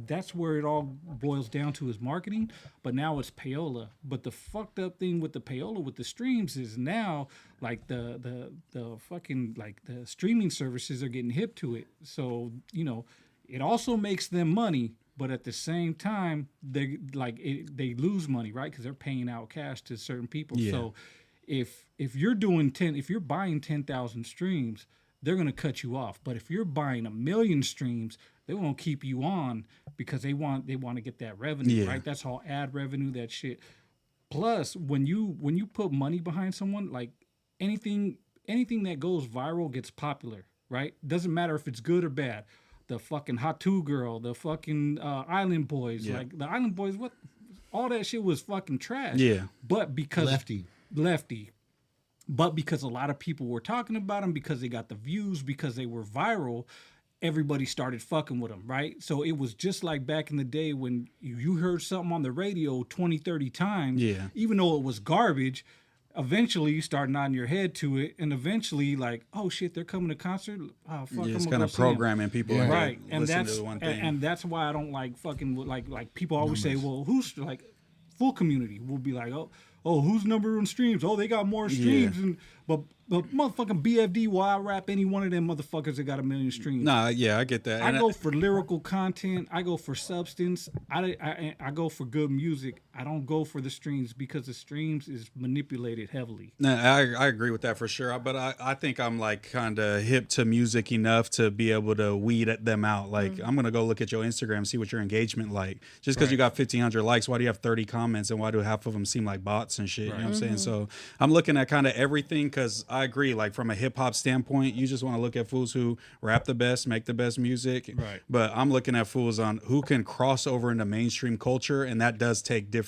that's where it all boils down to is marketing. But now it's payola. But the fucked up thing with the payola with the streams is now like the fucking like the streaming services are getting hip to it. So it also makes them money, but at the same time they lose money, right? Because they're paying out cash to certain people. Yeah. So if you're buying 10,000 streams, they're gonna cut you off. But if you're buying 1 million streams, they won't keep you on because they want to get that revenue, Yeah. right? That's all ad revenue, that shit. Plus, when you put money behind someone, like anything that goes viral gets popular, right? Doesn't matter if it's good or bad. The fucking Hot Two Girl, the fucking Island Boys, Yeah. like the Island Boys, what all that shit was fucking trash. Yeah. But because Lefty. but because a lot of people were talking about them, because they got the views, because they were viral, everybody started fucking with them, right? So it was just like back in the day when you heard something on the radio 20, 30 times, Yeah. even though it was garbage, eventually you start nodding your head to it, and eventually like, oh shit, they're coming to concert. Oh fuck, Yeah, I'm it's gonna kind go of see 'em. programming people. Yeah. into Right, and listening that's to the one thing. and that's why I don't like fucking with like people always say, well, who's like full community will be like, oh, who's number one streams? Oh, they got more streams, and but motherfucking BFD, will I rap any one of them motherfuckers that got 1 million streams? Nah, yeah, I get that. I And go for lyrical content. I go for substance. I go for good music. I don't go for the streams because the streams is manipulated heavily. No, I agree with that for sure. But I think I'm like kind of hip to music enough to be able to weed them out. Like I'm gonna go look at your Instagram, see what your engagement like. Just because you got 1,500 likes, why do you have 30 comments, and why do half of them seem like bots and shit? You know what I'm saying? So I'm looking at kind of everything because I agree. Like from a hip hop standpoint, you just want to look at fools who rap the best, make the best music. Right. But I'm looking at fools on who can cross over into mainstream culture, and that does take different,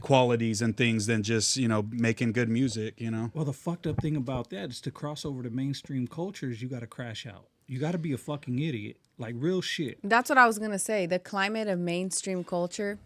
qualities and things than just making good music. Well, the fucked up thing about that is to cross over to mainstream cultures, you got to crash out. You got to be a fucking idiot, like real shit. That's what I was gonna say. The climate of mainstream culture.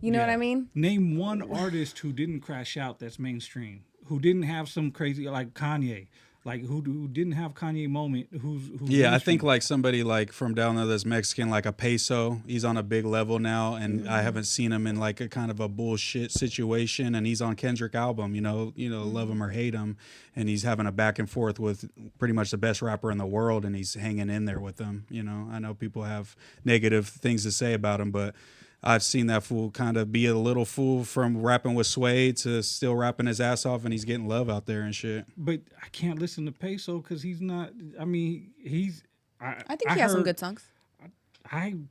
You know what I mean? Name one artist who didn't crash out that's mainstream, who didn't have some crazy like Kanye, like who didn't have Kanye moment. Who's Yeah, I mainstream. think like somebody like from down there that's Mexican, like a Peso. He's on a big level now, and I haven't seen him in like a kind of a bullshit situation. And he's on Kendrick album, love him or hate him, and he's having a back and forth with pretty much the best rapper in the world, and he's hanging in there with them. I know people have negative things to say about him, but I've seen that fool kind of be a little fool from rapping with Sway to still rapping his ass off, and he's getting love out there and shit. But I can't listen to Peso because he's not. I mean, he's. I think he has some good songs.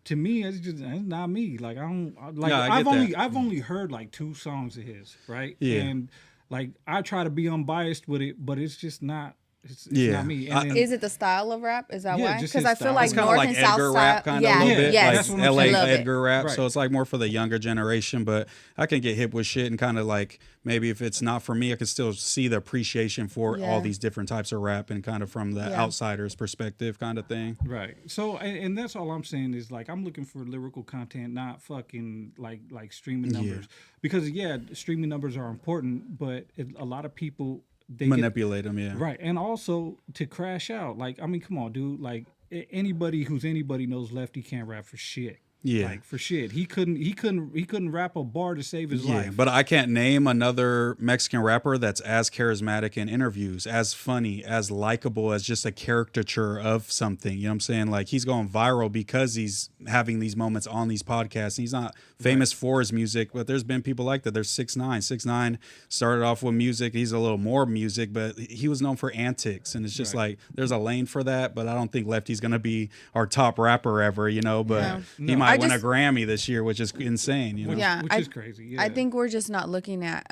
To me, it's not me. Like I don't like. Yeah, I get I've only heard like 2 songs of his, right? Yeah. And like I try to be unbiased with it, but it's just not. It's Yeah. not me. And then, Is it the style of rap? Is that Yeah, why? just Because his I feel style. like It's kind of North like and South Edgar style. rap, kind of Yeah, a little Yeah, bit, yes. that's what like I'm LA saying. Love it. Edgar rap. Right. So it's like more for the younger generation. But I can get hip with shit and kind of like maybe if it's not for me, I can still see the appreciation for Yeah. all these different types of rap and kind of from the Yeah. outsider's perspective, kind of thing. Right. So, and that's all I'm saying is like I'm looking for lyrical content, not fucking like streaming numbers. Because streaming numbers are important, but a lot of people they get, Manipulate them, yeah. right, and also to crash out. Like I mean, come on, dude. Like anybody who's anybody knows Lefty can't rap for shit. Yeah. Like for shit, he couldn't rap a bar to save his life. But I can't name another Mexican rapper that's as charismatic in interviews, as funny, as likable as just a caricature of something. You know what I'm saying? Like he's going viral because he's having these moments on these podcasts. He's not famous for his music, but there's been people like that. There's 6ix9ine. 6ix9ine started off with music. He's a little more music, but he was known for antics. And it's just like there's a lane for that, but I don't think Lefty's going to be our top rapper ever, but Yeah. he No. might I win a just- Grammy this year, which is insane. Yeah, which is crazy. Yeah. I think we're just not looking at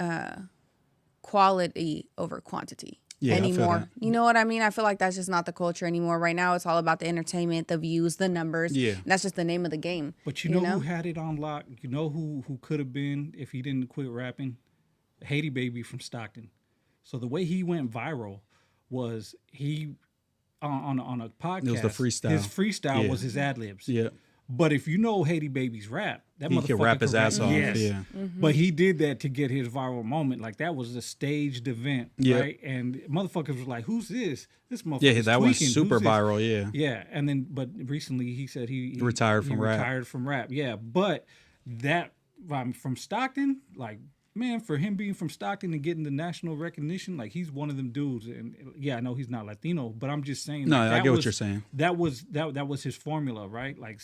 quality over quantity Yeah, I feel anymore. that. You know what I mean? I feel like that's just not the culture anymore. Right now, it's all about the entertainment, the views, the numbers. Yeah. And that's just the name of the game. But you know who had it on lock? You know who could have been if he didn't quit rapping? Haiti Baby from Stockton. So the way he went viral was he on a podcast. It was the freestyle. His freestyle Yeah. was his ad libs. Yeah. But if you know Haiti Baby's rap, that He motherfucker can rap his ass off. Yes. Yeah. But he did that to get his viral moment. Like that was a staged event, Yeah. right? And motherfuckers was like, "Who's this? This motherfucker." Yeah, that went tweaking. super Who's this?" viral. Yeah. Yeah, and then but recently he said he Retired from rap. Retired from rap. Yeah, but that from Stockton, like man, for him being from Stockton and getting the national recognition, like he's one of them dudes. And yeah, I know he's not Latino, but I'm just saying. No, like, I that get what was- you're saying. That was his formula, right? Like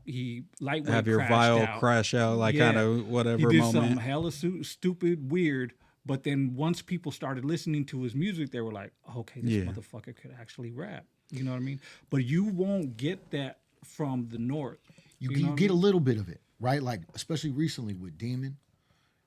he lightweight Have your crashed vial out. crash out, like Yeah. kind of He whatever did something moment. hella stupid, weird. But then once people started listening to his music, they were like, okay, this Yeah. motherfucker could actually rap. You know what I mean? But you won't get that from the North. You, know you what I get a mean? little bit of it, right? Like especially recently with Demon.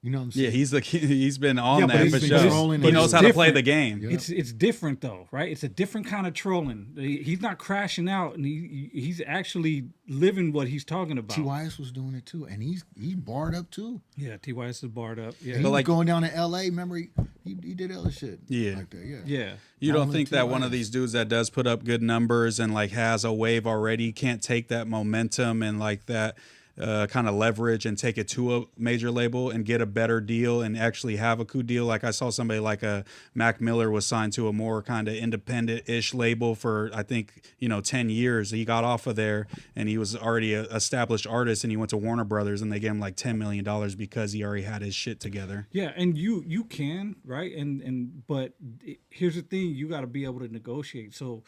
You know what I'm saying? Yeah, he's been on Yeah, but that he's for been sure. trolling He and knows it's how to play different. the game. Yeah. It's different though, right? It's a different kind of trolling. He's not crashing out, and he's actually living what he's talking about. TYS was doing it too, and he's barred up too. Yeah, TYS is barred up. Yeah, He was like- going down to LA. Remember, he did other shit. Yeah. like that. Yeah. yeah. You Not don't only think that one of TYS. these dudes that does put up good numbers and like has a wave already can't take that momentum and like that kind of leverage and take it to a major label and get a better deal and actually have a cool deal? Like I saw somebody like a Mac Miller was signed to a more kind of independent-ish label for I think 10 years. He got off of there and he was already an established artist and he went to Warner Brothers and they gave him like $10 million because he already had his shit together. Yeah, and you can, right? But here's the thing, you got to be able to negotiate. So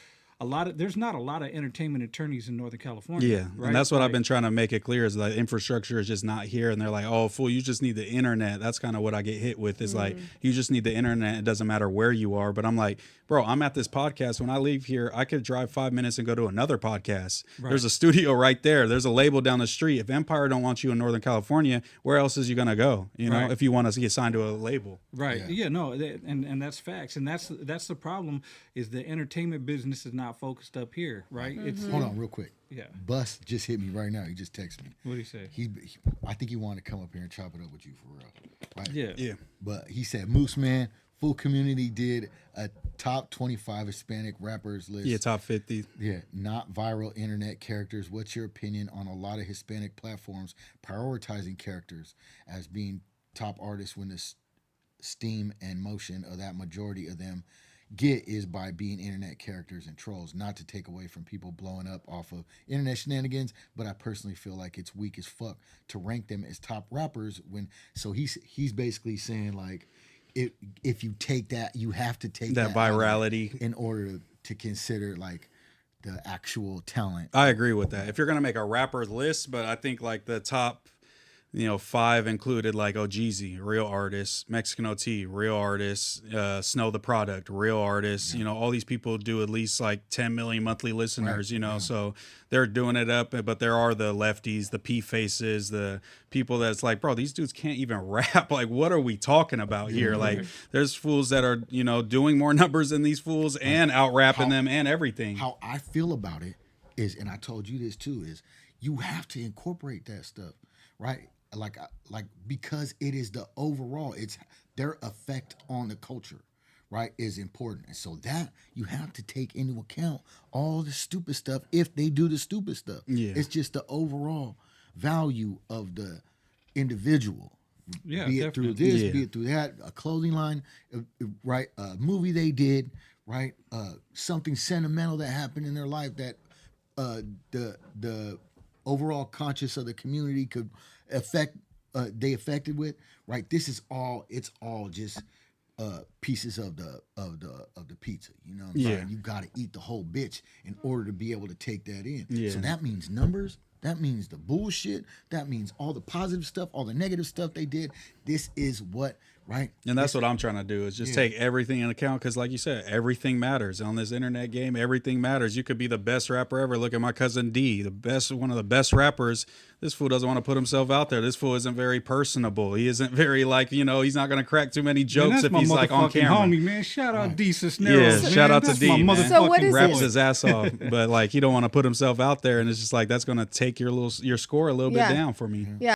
there's not a lot of entertainment attorneys in Northern California. Yeah, right? and that's what I've Like, been trying to make it clear is that infrastructure is just not here, and they're like, "Oh, fool, you just need the internet." That's kind of what I get hit with is like, you just need the internet. It doesn't matter where you are. But I'm like, bro, I'm at this podcast. When I leave here, I could drive 5 minutes and go to another podcast. Right. There's a studio right there. There's a label down the street. If Empire don't want you in Northern California, where else is you gonna go? Right. If you want to get signed to a label. Right. Yeah. Yeah. No. And that's facts. And that's the problem is the entertainment business is not focused up here. Right. It's Hold on, real quick. Yeah. Bus just hit me right now. He just texted me. What do you say? I think he wanted to come up here and chop it up with you for real. Right? Yeah. Yeah. But he said, Moose Man, Full Community did a top 25 Hispanic rappers list. Yeah, top 50. Yeah, not viral internet characters. What's your opinion on a lot of Hispanic platforms prioritizing characters as being top artists when the steam and motion of that majority of them get is by being internet characters and trolls? Not to take away from people blowing up off of internet shenanigans, but I personally feel like it's weak as fuck to rank them as top rappers when. So he's basically saying like, if you take that, you have to take That out of it virality. in order to consider like the actual talent. I agree with that. If you're gonna make a rapper list, but I think like the top, 5 included like Ojeezy, real artist, Mexican OT, real artist, Snow the Product, real artist. All these people do at least like 10 million monthly listeners. So they're doing it up. But there are the lefties, the P faces, the people that's like, bro, these dudes can't even rap. Like, what are we talking about here? Like, there's fools that are doing more numbers than these fools and out rapping them and everything. How I feel about it is, and I told you this too, is you have to incorporate that stuff, right? Like because it is the overall, it's their effect on the culture, right, is important. And so that you have to take into account all the stupid stuff if they do the stupid stuff. Yeah. It's just the overall value of the individual. Yeah, Be it through definitely. this, Yeah. be it through that, a clothing line, right? A movie they did, right? Something sentimental that happened in their life that the overall conscious of the community could affect they affected with, right? This is all, it's all just pieces of the pizza. You know what I'm Yeah. saying? You got to eat the whole bitch in order to be able to take that in. Yeah. So that means numbers. That means the bullshit. That means all the positive stuff, all the negative stuff they did. This is what, right? And that's what I'm trying to do is just take everything into account because, like you said, everything matters on this internet game. Everything matters. You could be the best rapper ever. Look at my cousin D, one of the best rappers. This fool doesn't want to put himself out there. This fool isn't very personable. He isn't very he's not going to crack too many Man, jokes that's if my he's like on motherfucking camera. homie, man. Shout out D Cisneros. Yeah, man. shout out to That's D, my man. motherfucking So what is boy. Raps his ass off, but like he don't want to put himself out there, and it's just like that's going to take your score a little bit Yeah. down for me. Yeah.